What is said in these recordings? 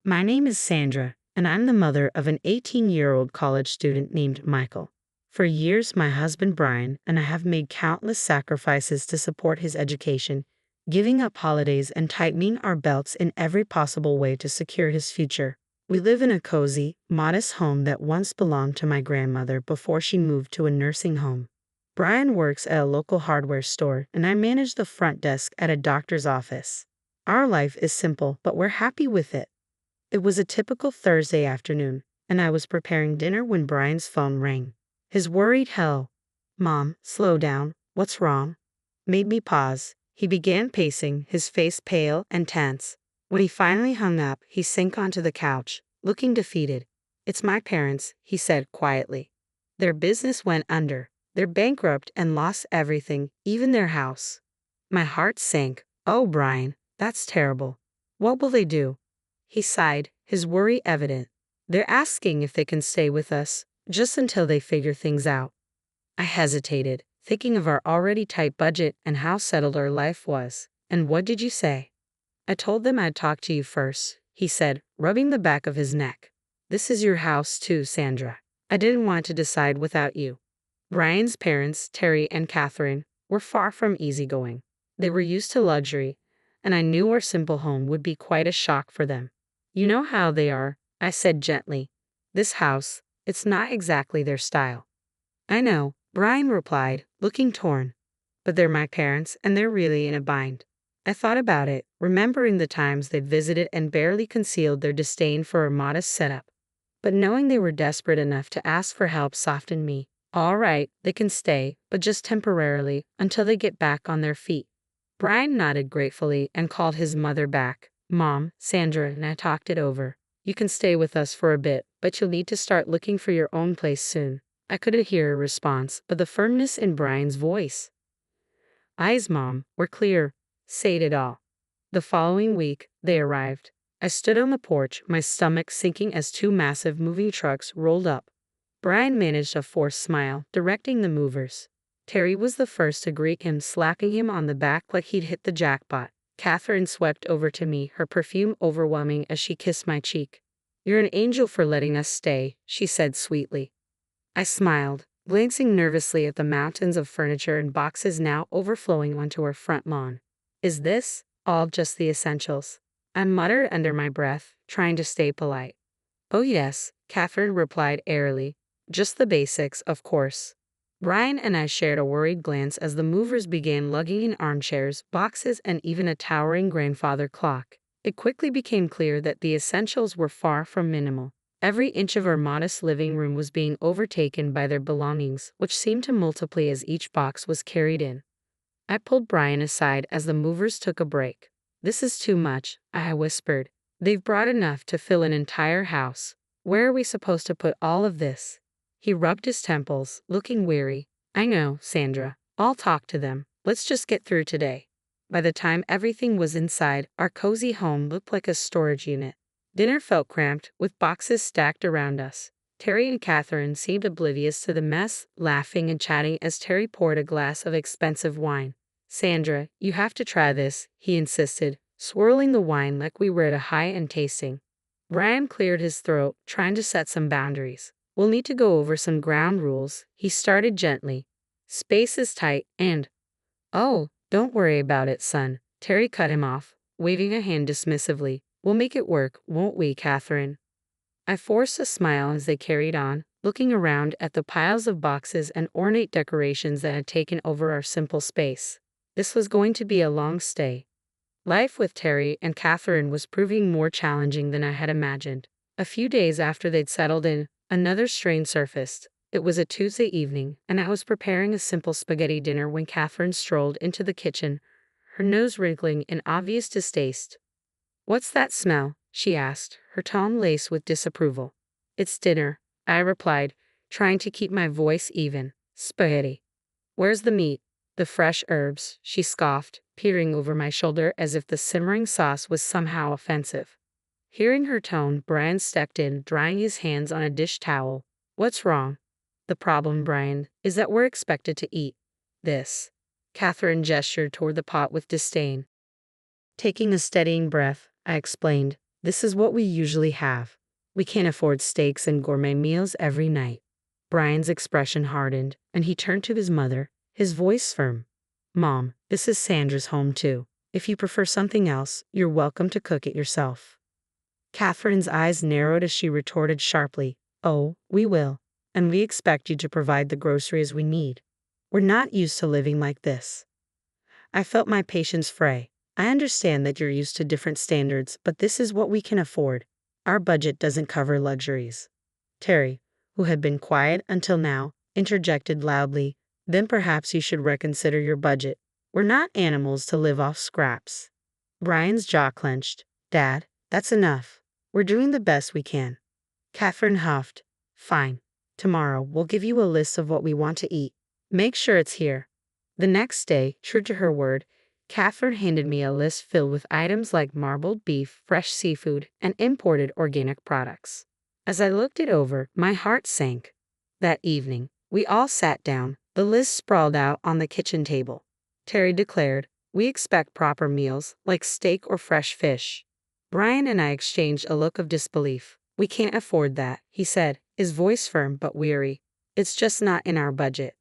My name is Sandra, and I'm the mother of an 18-year-old college student named Michael. For years, my husband Brian and I have made countless sacrifices to support his education, giving up holidays and tightening our belts in every possible way to secure his future. We live in a cozy, modest home that once belonged to my grandmother before she moved to a nursing home. Brian works at a local hardware store, and I manage the front desk at a doctor's office. Our life is simple, but we're happy with it. It was a typical Thursday afternoon, and I was preparing dinner when Brian's phone rang. His worried hello, "Mom, slow down, what's wrong?" made me pause. He began pacing, his face pale and tense. When he finally hung up, he sank onto the couch, looking defeated. "It's my parents," he said quietly. "Their business went under. They're bankrupt and lost everything, even their house." My heart sank. "Oh, Brian, that's terrible. What will they do?" He sighed, his worry evident. "They're asking if they can stay with us, just until they figure things out." I hesitated, thinking of our already tight budget and how settled our life was. "And what did you say?" "I told them I'd talk to you first," he said, rubbing the back of his neck. "This is your house too, Sandra. I didn't want to decide without you." Brian's parents, Terry and Catherine, were far from easygoing. They were used to luxury, and I knew our simple home would be quite a shock for them. "You know how they are," I said gently. "This house, it's not exactly their style." "I know," Brian replied, looking torn. "But they're my parents, and they're really in a bind." I thought about it, remembering the times they'd visited and barely concealed their disdain for a modest setup. But knowing they were desperate enough to ask for help softened me. "All right, they can stay, but just temporarily, until they get back on their feet." Brian nodded gratefully and called his mother back. "Mom, Sandra and I talked it over. You can stay with us for a bit, but you'll need to start looking for your own place soon." I couldn't hear a response, but the firmness in Brian's voice. Eyes, Mom, were clear. Said it all. The following week, they arrived. I stood on the porch, my stomach sinking as two massive moving trucks rolled up. Brian managed a forced smile, directing the movers. Terry was the first to greet him, slapping him on the back like he'd hit the jackpot. Catherine swept over to me, her perfume overwhelming as she kissed my cheek. "You're an angel for letting us stay," she said sweetly. I smiled, glancing nervously at the mountains of furniture and boxes now overflowing onto our front lawn. "Is this all just the essentials?" I muttered under my breath, trying to stay polite. "Oh yes," Catherine replied airily. "Just the basics, of course." Brian and I shared a worried glance as the movers began lugging in armchairs, boxes, and even a towering grandfather clock. It quickly became clear that the essentials were far from minimal. Every inch of our modest living room was being overtaken by their belongings, which seemed to multiply as each box was carried in. I pulled Brian aside as the movers took a break. "This is too much," I whispered. "They've brought enough to fill an entire house. Where are we supposed to put all of this?" He rubbed his temples, looking weary. "I know, Sandra. I'll talk to them. Let's just get through today." By the time everything was inside, our cozy home looked like a storage unit. Dinner felt cramped, with boxes stacked around us. Terry and Catherine seemed oblivious to the mess, laughing and chatting as Terry poured a glass of expensive wine. "Sandra, you have to try this," he insisted, swirling the wine like we were at a high-end tasting. Brian cleared his throat, trying to set some boundaries. "We'll need to go over some ground rules," he started gently. "Space is tight and—" "Oh, don't worry about it, son," Terry cut him off, waving a hand dismissively. "We'll make it work, won't we, Catherine?" I forced a smile as they carried on, looking around at the piles of boxes and ornate decorations that had taken over our simple space. This was going to be a long stay. Life with Terry and Catherine was proving more challenging than I had imagined. A few days after they'd settled in, another strain surfaced. It was a Tuesday evening, and I was preparing a simple spaghetti dinner when Catherine strolled into the kitchen, her nose wrinkling in obvious distaste. "What's that smell?" she asked, her tone laced with disapproval. "It's dinner," I replied, trying to keep my voice even. "Spaghetti." "Where's the meat? The fresh herbs?" she scoffed, peering over my shoulder as if the simmering sauce was somehow offensive. Hearing her tone, Brian stepped in, drying his hands on a dish towel. "What's wrong?" "The problem, Brian, is that we're expected to eat this." Catherine gestured toward the pot with disdain. Taking a steadying breath, I explained, This is what we usually have. We can't afford steaks and gourmet meals every night. Brian's expression hardened, and he turned to his mother, his voice firm. Mom, this is Sandra's home too. If you prefer something else, you're welcome to cook it yourself. Catherine's eyes narrowed as she retorted sharply, Oh, we will. And we expect you to provide the groceries we need. We're not used to living like this. I felt my patience fray. I understand that you're used to different standards, but this is what we can afford. Our budget doesn't cover luxuries. Terry, who had been quiet until now, interjected loudly, Then perhaps you should reconsider your budget. We're not animals to live off scraps. Brian's jaw clenched. Dad, that's enough. We're doing the best we can. Catherine huffed. Fine. Tomorrow, we'll give you a list of what we want to eat. Make sure it's here. The next day, true to her word, Catherine handed me a list filled with items like marbled beef, fresh seafood, and imported organic products. As I looked it over, my heart sank. That evening, we all sat down, the list sprawled out on the kitchen table. Terry declared, We expect proper meals, like steak or fresh fish. Brian and I exchanged a look of disbelief. We can't afford that, he said, his voice firm but weary. It's just not in our budget.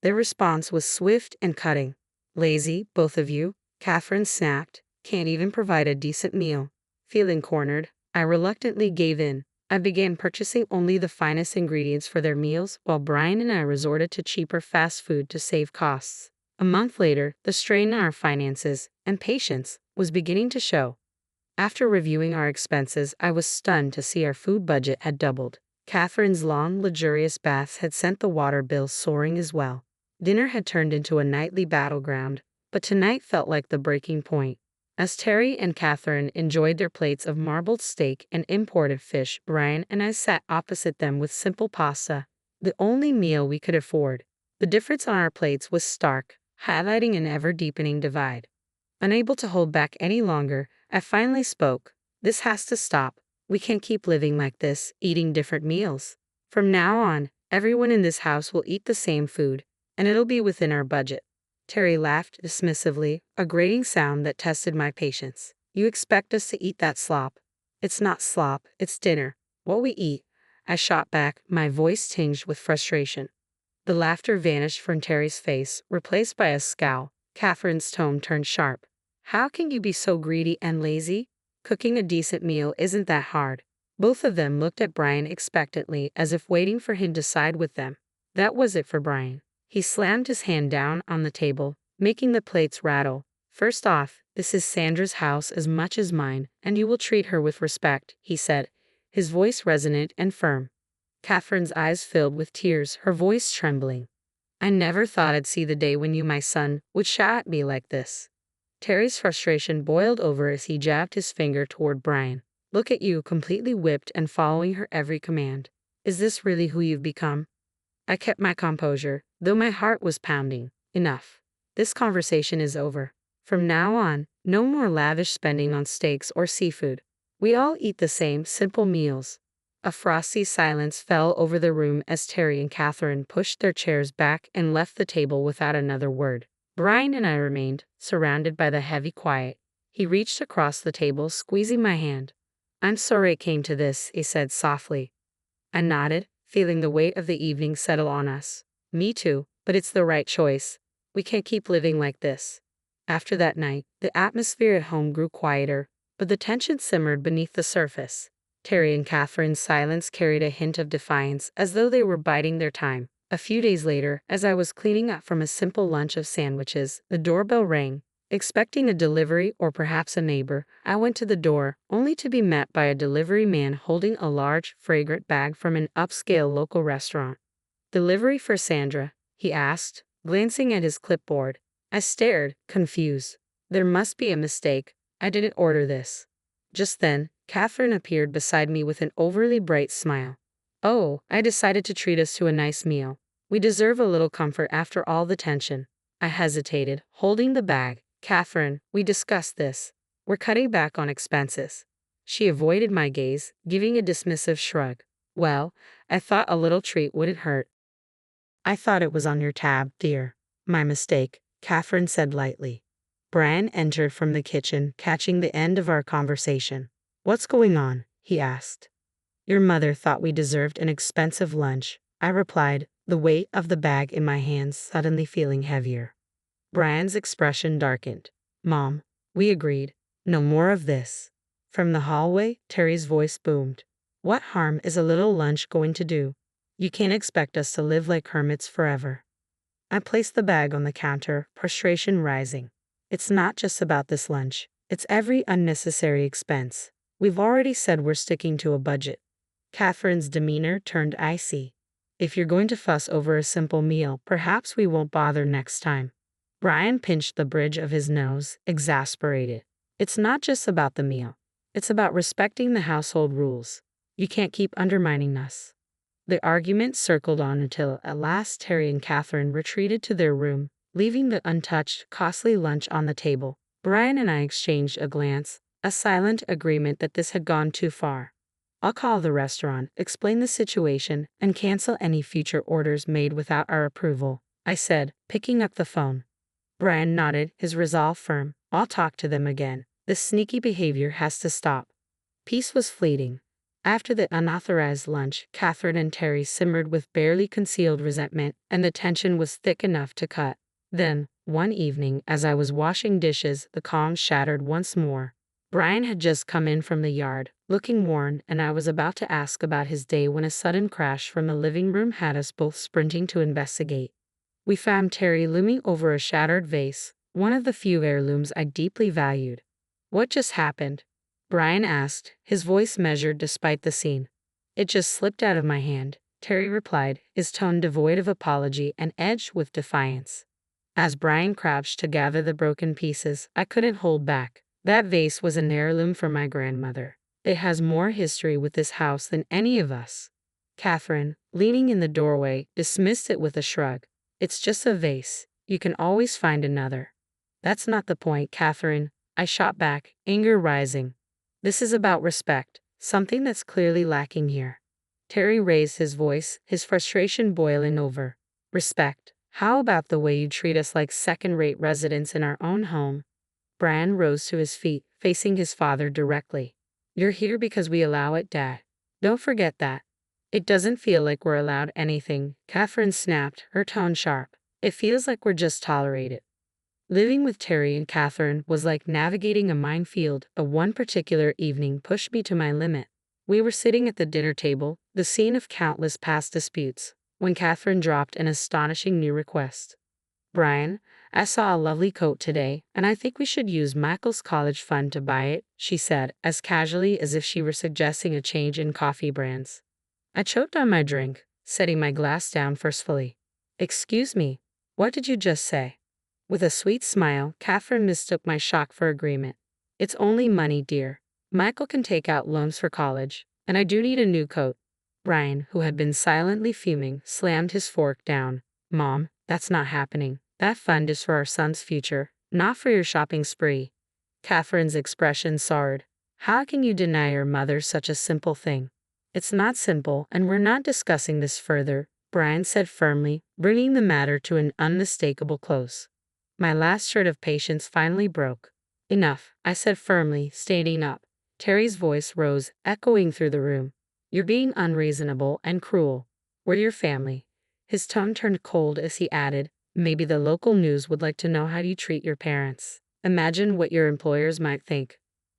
Their response was swift and cutting. Lazy, both of you, Catherine snapped. Can't even provide a decent meal. Feeling cornered, I reluctantly gave in. I began purchasing only the finest ingredients for their meals, while Brian and I resorted to cheaper fast food to save costs. A month later, the strain on our finances and patience was beginning to show. After reviewing our expenses, I was stunned to see our food budget had doubled. Catherine's long, luxurious baths had sent the water bill soaring as well. Dinner had turned into a nightly battleground, but tonight felt like the breaking point. As Terry and Catherine enjoyed their plates of marbled steak and imported fish, Brian and I sat opposite them with simple pasta, the only meal we could afford. The difference on our plates was stark, highlighting an ever-deepening divide. Unable to hold back any longer, I finally spoke. This has to stop. We can't keep living like this, eating different meals. From now on, everyone in this house will eat the same food, and it'll be within our budget. Terry laughed dismissively, a grating sound that tested my patience. You expect us to eat that slop? It's not slop, it's dinner. What we eat. I shot back, my voice tinged with frustration. The laughter vanished from Terry's face, replaced by a scowl. Catherine's tone turned sharp. How can you be so greedy and lazy? Cooking a decent meal isn't that hard. Both of them looked at Brian expectantly, as if waiting for him to side with them. That was it for Brian. He slammed his hand down on the table, making the plates rattle. First off, this is Sandra's house as much as mine, and you will treat her with respect, he said, his voice resonant and firm. Catherine's eyes filled with tears, her voice trembling. I never thought I'd see the day when you, my son, would shout at me like this. Terry's frustration boiled over as he jabbed his finger toward Brian. Look at you, completely whipped and following her every command. Is this really who you've become? I kept my composure, though my heart was pounding. Enough. This conversation is over. From now on, no more lavish spending on steaks or seafood. We all eat the same, simple meals. A frosty silence fell over the room as Terry and Catherine pushed their chairs back and left the table without another word. Brian and I remained, surrounded by the heavy quiet. He reached across the table, squeezing my hand. I'm sorry it came to this, he said softly. I nodded, feeling the weight of the evening settle on us. Me too, but it's the right choice. We can't keep living like this. After that night, the atmosphere at home grew quieter, but the tension simmered beneath the surface. Terry and Catherine's silence carried a hint of defiance, as though they were biding their time. A few days later, as I was cleaning up from a simple lunch of sandwiches, the doorbell rang. Expecting a delivery or perhaps a neighbor, I went to the door, only to be met by a delivery man holding a large, fragrant bag from an upscale local restaurant. Delivery for Sandra, he asked, glancing at his clipboard. I stared, confused. There must be a mistake. I didn't order this. Just then, Catherine appeared beside me with an overly bright smile. Oh, I decided to treat us to a nice meal. We deserve a little comfort after all the tension. I hesitated, holding the bag. Catherine, we discussed this. We're cutting back on expenses. She avoided my gaze, giving a dismissive shrug. Well, I thought a little treat wouldn't hurt. I thought it was on your tab, dear. My mistake, Catherine said lightly. Brian entered from the kitchen, catching the end of our conversation. "What's going on?" he asked. "Your mother thought we deserved an expensive lunch," I replied, the weight of the bag in my hands suddenly feeling heavier. Brian's expression darkened. "Mom," we agreed. "No more of this." From the hallway, Terry's voice boomed. "What harm is a little lunch going to do? You can't expect us to live like hermits forever." I placed the bag on the counter, frustration rising. "It's not just about this lunch. It's every unnecessary expense. We've already said we're sticking to a budget." Catherine's demeanor turned icy. "If you're going to fuss over a simple meal, perhaps we won't bother next time." Brian pinched the bridge of his nose, exasperated. "It's not just about the meal. It's about respecting the household rules. You can't keep undermining us." The argument circled on until at last Terry and Catherine retreated to their room, leaving the untouched, costly lunch on the table. Brian and I exchanged a glance, a silent agreement that this had gone too far. "I'll call the restaurant, explain the situation, and cancel any future orders made without our approval," I said, picking up the phone. Brian nodded, his resolve firm. "I'll talk to them again. This sneaky behavior has to stop." Peace was fleeting. After the unauthorized lunch, Catherine and Terry simmered with barely concealed resentment, and the tension was thick enough to cut. Then, one evening, as I was washing dishes, the calm shattered once more. Brian had just come in from the yard, looking worn, and I was about to ask about his day when a sudden crash from the living room had us both sprinting to investigate. We found Terry looming over a shattered vase, one of the few heirlooms I deeply valued. "What just happened?" Brian asked, his voice measured despite the scene. "It just slipped out of my hand," Terry replied, his tone devoid of apology and edged with defiance. As Brian crouched to gather the broken pieces, I couldn't hold back. "That vase was an heirloom from my grandmother. It has more history with this house than any of us." Catherine, leaning in the doorway, dismissed it with a shrug. "It's just a vase. You can always find another." "That's not the point, Catherine," I shot back, anger rising. "This is about respect, something that's clearly lacking here." Terry raised his voice, his frustration boiling over. "Respect? How about the way you treat us like second-rate residents in our own home?" Brian rose to his feet, facing his father directly. "You're here because we allow it, Dad. Don't forget that." "It doesn't feel like we're allowed anything," Catherine snapped, her tone sharp. "It feels like we're just tolerated." Living with Terry and Catherine was like navigating a minefield, but one particular evening pushed me to my limit. We were sitting at the dinner table, the scene of countless past disputes, when Catherine dropped an astonishing new request. "Brian, I saw a lovely coat today, and I think we should use Michael's college fund to buy it," she said, as casually as if she were suggesting a change in coffee brands. I choked on my drink, setting my glass down forcefully. "Excuse me, what did you just say?" With a sweet smile, Catherine mistook my shock for agreement. "It's only money, dear. Michael can take out loans for college, and I do need a new coat." Brian, who had been silently fuming, slammed his fork down. "Mom, that's not happening. That fund is for our son's future, not for your shopping spree." Catherine's expression soured. "How can you deny your mother such a simple thing?" "It's not simple, and we're not discussing this further," Brian said firmly, bringing the matter to an unmistakable close. My last shred of patience finally broke. "Enough," I said firmly, standing up. Terry's voice rose, echoing through the room. "You're being unreasonable and cruel. We're your family." His tone turned cold as he added, "Maybe the local news would like to know how you treat your parents. Imagine what your employers might think."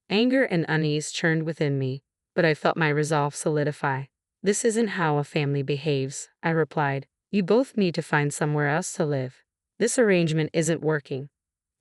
Anger and unease churned within me, but I felt my resolve solidify. "This isn't how a family behaves," I replied. "You both need to find somewhere else to live. This arrangement isn't working."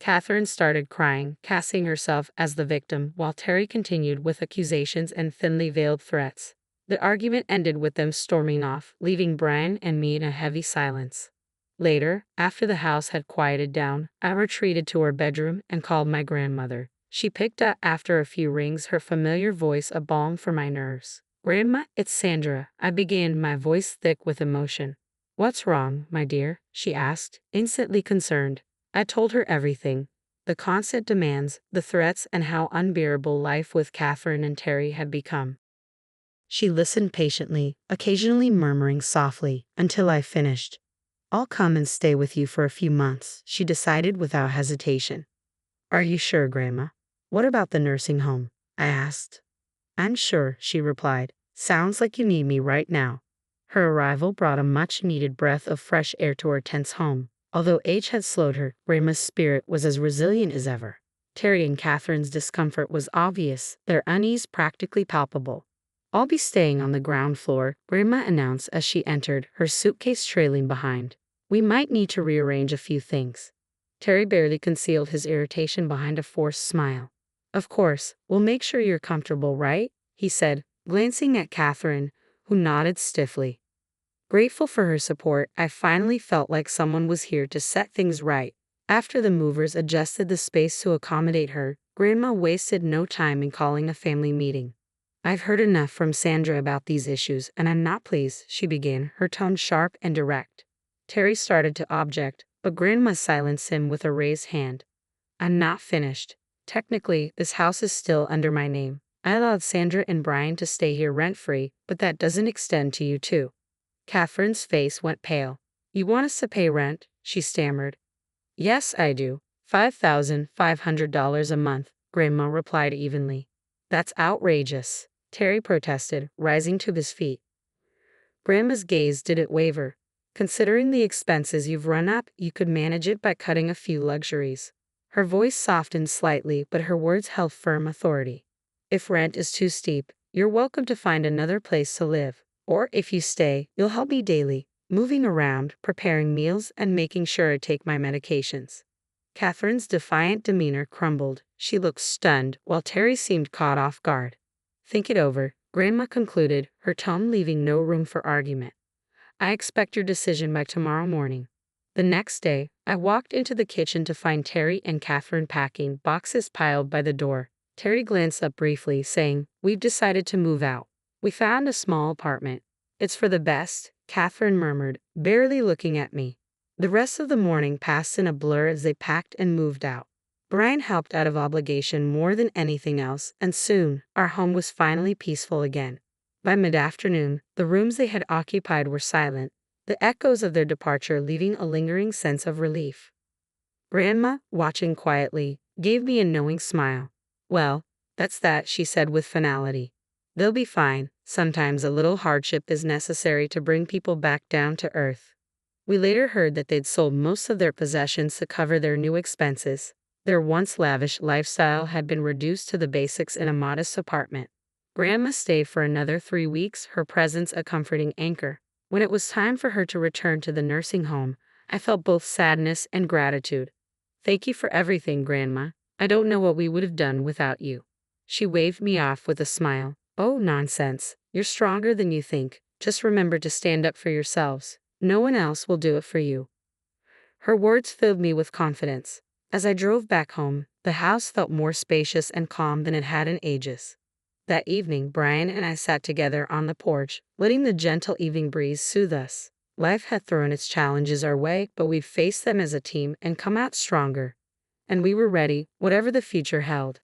Catherine started crying, casting herself as the victim, while Terry continued with accusations and thinly veiled threats. The argument ended with them storming off, leaving Brian and me in a heavy silence. Later, after the house had quieted down, I retreated to her bedroom and called my grandmother. She picked up after a few rings, her familiar voice a balm for my nerves. "Grandma, it's Sandra," I began, my voice thick with emotion. "What's wrong, my dear?" she asked, instantly concerned. I told her everything. The constant demands, the threats, and how unbearable life with Catherine and Terry had become. She listened patiently, occasionally murmuring softly, until I finished. "I'll come and stay with you for a few months," she decided without hesitation. "Are you sure, Grandma? What about the nursing home?" I asked. I'm sure, she replied. Sounds like you need me right now. Her arrival brought a much-needed breath of fresh air to her tense home. Although age had slowed her, Grandma's spirit was as resilient as ever. Terry and Catherine's discomfort was obvious, their unease practically palpable. I'll be staying on the ground floor, Grandma announced as she entered, her suitcase trailing behind. We might need to rearrange a few things. Terry barely concealed his irritation behind a forced smile. Of course, we'll make sure you're comfortable, right? He said, glancing at Catherine, who nodded stiffly. Grateful for her support, I finally felt like someone was here to set things right. After the movers adjusted the space to accommodate her, Grandma wasted no time in calling a family meeting. I've heard enough from Sandra about these issues, and I'm not pleased, she began, her tone sharp and direct. Terry started to object, but Grandma silenced him with a raised hand. I'm not finished. Technically, this house is still under my name. I allowed Sandra and Brian to stay here rent-free, but that doesn't extend to you too. Catherine's face went pale. You want us to pay rent? She stammered. Yes, I do. $5,500 a month, Grandma replied evenly. That's outrageous, Terry protested, rising to his feet. Grandma's gaze didn't waver. Considering the expenses you've run up, you could manage it by cutting a few luxuries. Her voice softened slightly, but her words held firm authority. If rent is too steep, you're welcome to find another place to live. Or if you stay, you'll help me daily, moving around, preparing meals, and making sure I take my medications. Catherine's defiant demeanor crumbled. She looked stunned, while Terry seemed caught off guard. Think it over, Grandma concluded, her tone leaving no room for argument. I expect your decision by tomorrow morning. The next day, I walked into the kitchen to find Terry and Catherine packing, boxes piled by the door. Terry glanced up briefly, saying, We've decided to move out. We found a small apartment. It's for the best, Catherine murmured, barely looking at me. The rest of the morning passed in a blur as they packed and moved out. Brian helped out of obligation more than anything else, and soon, our home was finally peaceful again. By mid-afternoon, the rooms they had occupied were silent, the echoes of their departure leaving a lingering sense of relief. Grandma, watching quietly, gave me a knowing smile. Well, that's that, she said with finality. They'll be fine. Sometimes a little hardship is necessary to bring people back down to earth. We later heard that they'd sold most of their possessions to cover their new expenses. Their once lavish lifestyle had been reduced to the basics in a modest apartment. Grandma stayed for another 3 weeks, her presence a comforting anchor. When it was time for her to return to the nursing home, I felt both sadness and gratitude. Thank you for everything, Grandma. I don't know what we would have done without you. She waved me off with a smile. Oh, nonsense. You're stronger than you think. Just remember to stand up for yourselves. No one else will do it for you. Her words filled me with confidence. As I drove back home, the house felt more spacious and calm than it had in ages. That evening, Brian and I sat together on the porch, letting the gentle evening breeze soothe us. Life had thrown its challenges our way, but we've faced them as a team and come out stronger. And we were ready, whatever the future held.